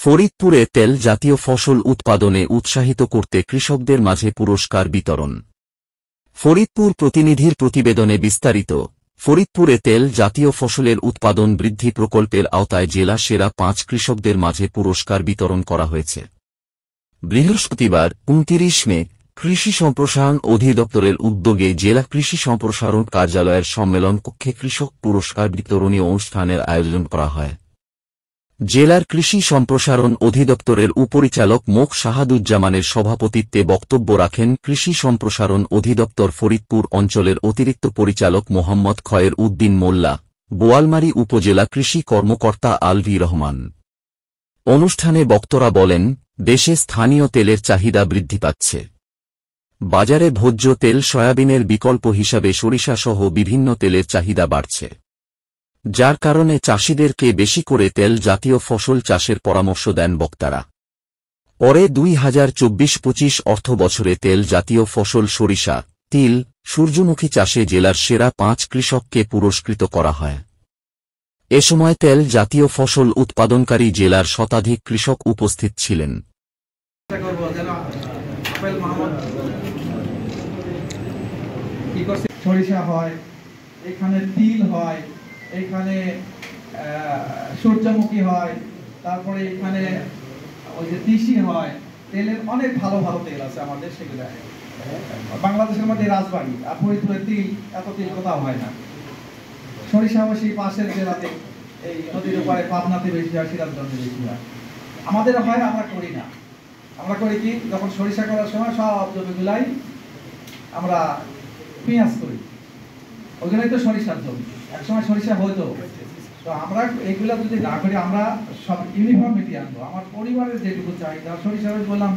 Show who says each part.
Speaker 1: ফরিদপুরে তেল জাতীয় ফসল উৎপাদনে উৎসাহিত করতে কৃষকদের মাঝে পুরস্কার বিতরণ। ফরিদপুর প্রতিনিধির প্রতিবেদনে বিস্তারিত। ফরিদপুরে তেল জাতীয় ফসলের উৎপাদন বৃদ্ধি প্রকল্পের আওতায় জেলা সেরা 5 কৃষকদের মাঝে পুরস্কার বিতরণ করা হয়েছে। বৃহস্পতিবার 29 মে কৃষি সম্প্রসারণ অধিদপ্তরের উদ্যোগে জেলা কৃষি সম্প্রসারণ কার্যালয়ের সম্মেলন কক্ষে কৃষক পুরস্কার বিতরণী অনুষ্ঠানের আয়োজন করা হয়। জেলার কৃষি সম্প্রসারণ অধিদপ্তরের উপপরিচালক মোখ শাহাদুজ্জামানের সভাপতিত্বে বক্তব্য রাখেন কৃষি সম্প্রসারণ অধিদপ্তর ফরিদপুর অঞ্চলের অতিরিক্ত পরিচালক মোহাম্মদ খয়ের উদ্দিন মোল্লা, বোয়ালমারী উপজেলা কৃষি কর্মকর্তা আলভি রহমান। অনুষ্ঠানে বক্তারা বলেন, দেশে স্থানীয় তেলের চাহিদা বৃদ্ধি পাচ্ছে। বাজারে ভোজ্য তেল সয়াবিনের বিকল্প হিসাবে সরিষাসহ বিভিন্ন তেলের চাহিদা বাড়ছে, যার কারণে চাষিদেরকে বেশি করে তেল জাতীয় ফসল চাষের পরামর্শ দেন বক্তারা। পরে 2024-25 অর্থ বছরে তেল জাতীয় ফসল সরিষা, তিল, সূর্যমুখী চাষে জেলার সেরা 5 কৃষককে পুরস্কৃত করা হয়। এ সময় তেল জাতীয় ফসল উৎপাদনকারী জেলার শতাধিক কৃষক উপস্থিত ছিলেন।
Speaker 2: সরিষা হয়, এখানে তিল হয়, এখানে সূর্যমুখী হয়, তারপরে এখানে ওই যে তিসি হয়। তেলের অনেক ভালো ভালো তেল আছে আমাদের, সেগুলো বাংলাদেশের মধ্যে রাজবাড়ী আর ফরিদপুরের তিল, এত তিল কোথাও হয় না। সরিষা সেই পাশের জেলাতে, এই নদীর উপরে পাবনাতে বেশি হয়, সিরাজগঞ্জে বেশি হয়। আমাদের হয়, আমরা করি না। আমরা করি কি, যখন সরিষা করার সময় সব জমিগুলাই আমরা পেঁয়াজ করি, ওইগুলোই তো সরিষার জমি। একসময় সরিষা হতো, তো আমরা এইগুলা যদি না করি, আমরা সব ইউনিফর্মিটি আনবো। আমার পরিবারের যেটুকু চাহিদা, সরিষা বললাম